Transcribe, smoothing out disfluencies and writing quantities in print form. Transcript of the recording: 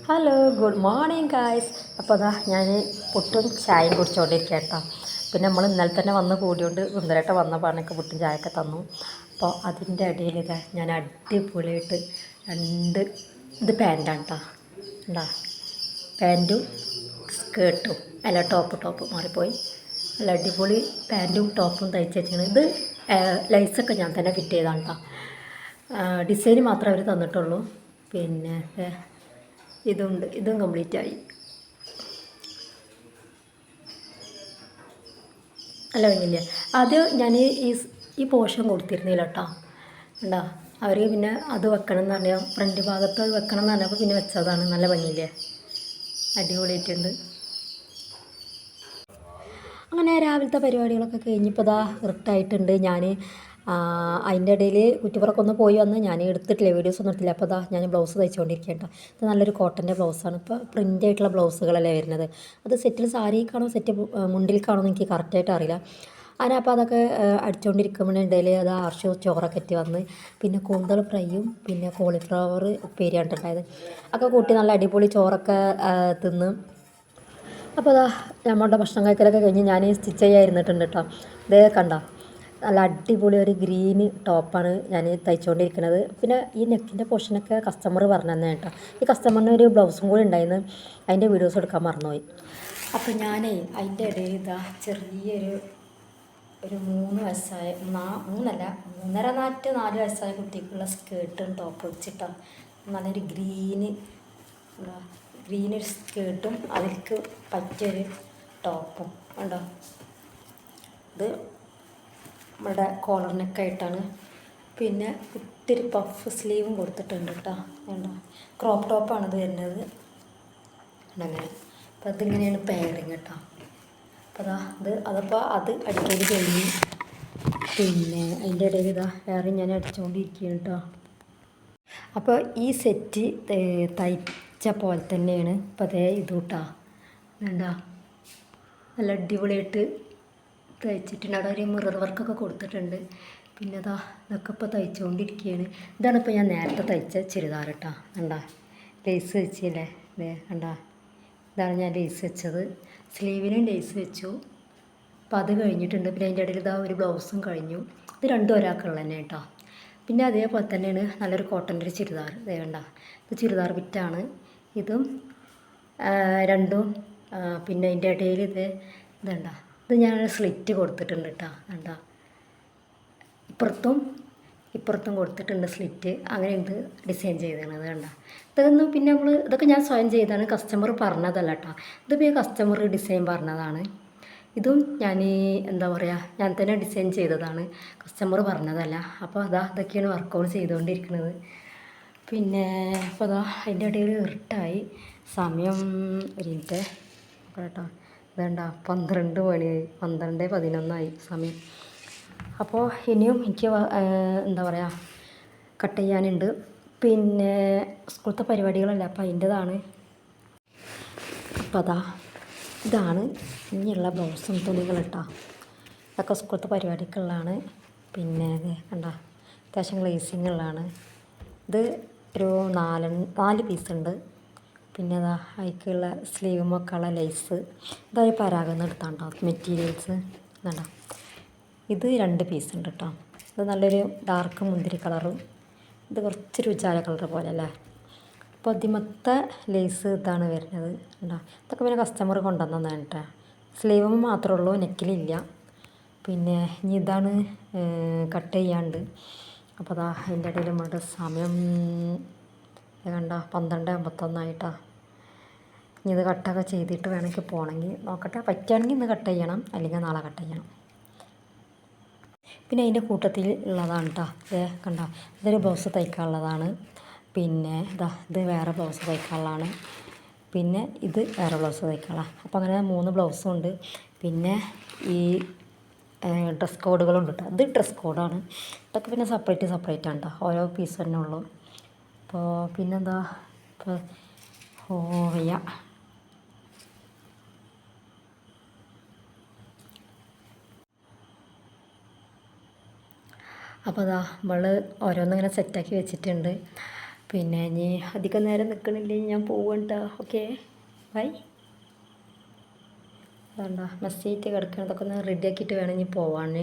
Hello good morning guys. അപ്പോൾ അതാ ഞാൻ പുട്ടും ചായയും കുടിച്ചുകൊണ്ടിരിക്കുക കേട്ടോ. പിന്നെ നമ്മൾ ഇന്നലെ തന്നെ വന്ന് കൂടിയോണ്ട് സുന്ദരേട്ട വന്നപ്പോൾ എനിക്ക് പുട്ടും ചായയൊക്കെ തന്നു. അപ്പോൾ അതിൻ്റെ ഇടയിൽ ഇതാ ഞാൻ അടിപൊളിയായിട്ട് ഇത് പാൻറ്റാണ് കേട്ടോ. എന്താ പാൻറ്റും സ്കേർട്ടും അല്ല ടോപ്പ് മാറിപ്പോയി. നല്ല അടിപൊളി പാൻറ്റും ടോപ്പും തയ്ച്ച് വെച്ചാണ്. ഇത് ലൈസൊക്കെ ഞാൻ തന്നെ ഫിറ്റ് ചെയ്താണ് കേട്ടോ. ഡിസൈൻ മാത്രമേ അവർ തന്നിട്ടുള്ളൂ. പിന്നെ ഇതും കംപ്ലീറ്റ് ആയി. അല്ല കഴിഞ്ഞില്ല. ആദ്യം ഞാൻ ഈ പോർഷൻ കൊടുത്തിരുന്നില്ല കേട്ടോ. ഉണ്ടോ അവർ പിന്നെ അത് വെക്കണം എന്ന് പറഞ്ഞാൽ ഫ്രണ്ട് ഭാഗത്ത് അത് വെക്കണം എന്ന് പറഞ്ഞപ്പോൾ പിന്നെ വെച്ചതാണ്. നല്ല ഭംഗിയില്ലേ, അടിപൊളിയായിട്ടുണ്ട്. അങ്ങനെ രാവിലത്തെ പരിപാടികളൊക്കെ കഴിഞ്ഞപ്പോൾ ഇതാ ഇറിട്ടായിട്ടുണ്ട്. ഞാൻ അതിൻ്റെ ഇടയിൽ കുറ്റിപ്പുറമൊക്കെ ഒന്ന് പോയി വന്ന് ഞാൻ എടുത്തിട്ടില്ല, വീഡിയോസ് ഒന്നും എടുത്തില്ല. അപ്പോൾ ഞാൻ ബ്ലൗസ് തയ്ച്ചുകൊണ്ടിരിക്കുകയാണ്. ഇത് നല്ലൊരു കോട്ടൻ്റെ ബ്ലൗസാണ്. ഇപ്പോൾ പ്രിൻ്റ് ആയിട്ടുള്ള ബ്ലൗസുകളല്ലേ വരുന്നത്. അത് സെറ്റിൽ സാരിക്കാണോ സെറ്റ് മുണ്ടിൽക്കാണോ എന്ന് എനിക്ക് കറക്റ്റായിട്ട് അറിയില്ല. അതിനപ്പോൾ അതൊക്കെ അടിച്ചുകൊണ്ടിരിക്കുമ്പോഴിടയിൽ അത് ചോറൊക്കെ എത്തി വന്ന് പിന്നെ കൂന്തൽ ഫ്രൈയും പിന്നെ കോളിഫ്ലവർ ഉപ്പേരിയാണ് ഉണ്ടായത്. ഒക്കെ കൂട്ടി നല്ല അടിപൊളി ചോറൊക്കെ തിന്ന്. അപ്പോൾ അതാ നമ്മളുടെ ഭക്ഷണം കഴിക്കലൊക്കെ കഴിഞ്ഞ് ഞാൻ സ്റ്റിച്ച് ചെയ്യാതിരുന്നിട്ടുണ്ട് കേട്ടോ. ഇതേ കണ്ടോ, നല്ല അടിപൊളി ഒരു ഗ്രീന് ടോപ്പാണ് ഞാൻ തയ്ച്ചുകൊണ്ടിരിക്കുന്നത്. പിന്നെ ഈ നെക്കിൻ്റെ പോർഷനൊക്കെ കസ്റ്റമർ പറഞ്ഞു തന്നെ കേട്ടോ. ഈ കസ്റ്റമറിന് ഒരു ബ്ലൗസും കൂടി ഉണ്ടായിരുന്നു, അതിൻ്റെ വീഡിയോസ് എടുക്കാൻ മറന്നുപോയി. അപ്പോൾ ഞാനേ അതിൻ്റെ ഇടയിൽ ഇതാ ചെറിയൊരു 3 വയസ്സായ 4 വയസ്സായ കുട്ടിക്കുള്ള സ്കേർട്ടും ടോപ്പ് വെച്ചിട്ടാണ്. നല്ലൊരു ഗ്രീനൊരു സ്കേർട്ടും അതിലേക്ക് പറ്റിയൊരു ടോപ്പും ഉണ്ടോ. ഇത് നമ്മുടെ കോളർ നെക്കായിട്ടാണ്. പിന്നെ ഒത്തിരി പഫ് സ്ലീവും കൊടുത്തിട്ടുണ്ട് കേട്ടോ. ഉണ്ടോ, ക്രോപ്പ് ടോപ്പാണ് ഇത് വരുന്നത്. അങ്ങനെ അപ്പോൾ അതിങ്ങനെയാണ് പെയറിങ് കേട്ടോ. അപ്പോൾ അത് അടിക്കൽ കഴിഞ്ഞു. പിന്നെ അതിൻ്റെ ഇടയിൽ വേറെ ഞാൻ അടിച്ചുകൊണ്ടിരിക്കുകയാണ് കേട്ടോ. അപ്പോൾ ഈ സെറ്റ് തയ്ച്ച പോലെ തന്നെയാണ് ഇപ്പോൾ അതേ ഇത് കേട്ടോ. എന്താ നല്ല അടിപൊളിയായിട്ട് തയ്ച്ചിട്ടുണ്ട്. അവിടെ ഒരു മിറർ വർക്കൊക്കെ കൊടുത്തിട്ടുണ്ട്. പിന്നെ ഇതൊക്കെ ഇപ്പോൾ തയ്ച്ചുകൊണ്ടിരിക്കുകയാണ്. ഇതാണ് ഇപ്പോൾ ഞാൻ നേരത്തെ തയ്ച്ച ചുരിദാർ കേട്ടോ. കണ്ടാ ലേസ് വെച്ചില്ലേ, കണ്ടാ ഇതാണ് ഞാൻ ലേസ് വെച്ചത്. സ്ലീവിനും ലേസ് വെച്ചു. അപ്പോൾ അത് കഴിഞ്ഞിട്ടുണ്ട്. പിന്നെ അതിൻ്റെ ഇടയിൽ ഒരു ബ്ലൗസും കഴിഞ്ഞു. ഇത് രണ്ടും ഒരാൾക്കുള്ള തന്നെ കേട്ടോ. പിന്നെ അതേപോലെ തന്നെയാണ് നല്ലൊരു കോട്ടൻ്റെ ഒരു ചുരിദാർ. വേണ്ട, ഇത് ചുരിദാർ ബിറ്റാണ്. ഇതും രണ്ടും. പിന്നെ അതിൻ്റെ ഇടയിൽ ഇതുണ്ട, ഇത് ഞാൻ സ്ലിറ്റ് കൊടുത്തിട്ടുണ്ട് കേട്ടോ. വേണ്ട, ഇപ്പുറത്തും കൊടുത്തിട്ടുണ്ട് സ്ലിറ്റ്. അങ്ങനെ ഇത് ഡിസൈൻ ചെയ്തതാണ്. അത് കണ്ട, പിന്നെ ഇതൊക്കെ ഞാൻ സ്വയം ചെയ്താണ്, കസ്റ്റമർ പറഞ്ഞതല്ല കേട്ടോ. ഇതിപ്പോൾ കസ്റ്റമർ ഡിസൈൻ പറഞ്ഞതാണ്. ഇതും ഞാൻ എന്താ പറയുക, ഞാൻ തന്നെ ഡിസൈൻ ചെയ്തതാണ്, കസ്റ്റമർ പറഞ്ഞതല്ല. അപ്പോൾ ഇതൊക്കെയാണ് വർക്കൗട്ട് ചെയ്തുകൊണ്ടിരിക്കുന്നത്. പിന്നെ അപ്പോൾ അതിൻ്റെ ഇടയിൽ ഇറിട്ടായി. സമയം ഒരു മിനിറ്റ് കേട്ടോ. ഇതേണ്ട 12 മണിയായി, 12:11 സമയം. അപ്പോൾ ഇനിയും എനിക്ക് എന്താ പറയുക കട്ട് ചെയ്യാനുണ്ട്. പിന്നെ സ്കൂളത്തെ പരിപാടികളല്ല, അപ്പോൾ അതിൻ്റെതാണ്. അപ്പോൾ ഇതാണ് ഇനിയുള്ള ബ്ലൗസും തുണികൾ കേട്ടോ. ഇതൊക്കെ സ്കൂളത്തെ പരിപാടിക്കുള്ളതാണ്. പിന്നെ ഇത് കണ്ട അത്യാവശ്യം ഗ്ലേസിങ്ങുള്ളതാണ്. ഇത് ഒരു 4 പീസുണ്ട്. പിന്നെ അതിലേക്കുള്ള സ്ലീവുമൊക്കെയുള്ള ലേസ് ഇതൊരു പരാഗന്ന് എടുത്താണ്ടോ മെറ്റീരിയൽസ്. ഇതാണ്ടോ, ഇത് 2 പീസുണ്ട് കേട്ടോ. ഇത് നല്ലൊരു ഡാർക്ക് മുന്തിരി കളറും ഇത് കുറച്ചൊരു ഉജാല കളർ പോലെ അല്ലേ. അപ്പോൾ അതിമത്തെ ലേസ് ഇതാണ് വരുന്നത്. ഉണ്ടോ, ഇതൊക്കെ പിന്നെ കസ്റ്റമർ കൊണ്ടുവന്നതാണ് കേട്ടോ. സ്ലീവ് മാത്രമേ ഉള്ളൂ, നെക്കിലില്ല. പിന്നെ ഇനി ഇതാണ് കട്ട് ചെയ്യാണ്ട്. അപ്പോൾ അതിൻ്റെ ഇടയിൽ നമ്മുടെ സമയം കണ്ട 12:51 ഇനി ഇത് കട്ടൊക്കെ ചെയ്തിട്ട് വേണമെങ്കിൽ പോകണമെങ്കിൽ നോക്കട്ടെ. പറ്റുകയാണെങ്കിൽ ഇന്ന് കട്ട് ചെയ്യണം, അല്ലെങ്കിൽ നാളെ കട്ട് ചെയ്യണം. പിന്നെ അതിൻ്റെ കൂട്ടത്തിൽ ഉള്ളതാണ് കേട്ടോ. കണ്ട, ഇതൊരു ബ്ലൗസ് തയ്ക്കാനുള്ളതാണ്. പിന്നെ ഇത് വേറെ ബ്ലൗസ് തയ്ക്കാനുള്ളതാണ്. പിന്നെ ഇത് വേറെ ബ്ലൗസ് തയ്ക്കാനുള്ള. അപ്പോൾ അങ്ങനെ 3 ബ്ലൗസും ഉണ്ട്. പിന്നെ ഈ ഡ്രസ് കോഡുകളുണ്ട് കേട്ടോ. ഇത് ഡ്രസ് കോഡാണ്. ഇതൊക്കെ പിന്നെ സെപ്പറേറ്റ് ആണ് കേട്ടോ. ഓരോ പീസ് തന്നെ ഉള്ളൂ. അപ്പോൾ പിന്നെന്താ ഇപ്പോൾ ഹോവയ. അപ്പോൾ നമ്മൾ ഓരോന്നിങ്ങനെ സെറ്റാക്കി വെച്ചിട്ടുണ്ട്. പിന്നെ ഇനി അധികം നേരം നിൽക്കണില്ലേ, ഞാൻ പോവണ്ട. Okay bye. വേണ്ട മെസ്സേജ് കിടക്കണതൊക്കെ ഒന്ന് റെഡിയാക്കിയിട്ട് വേണം ഇനി പോവാൻ.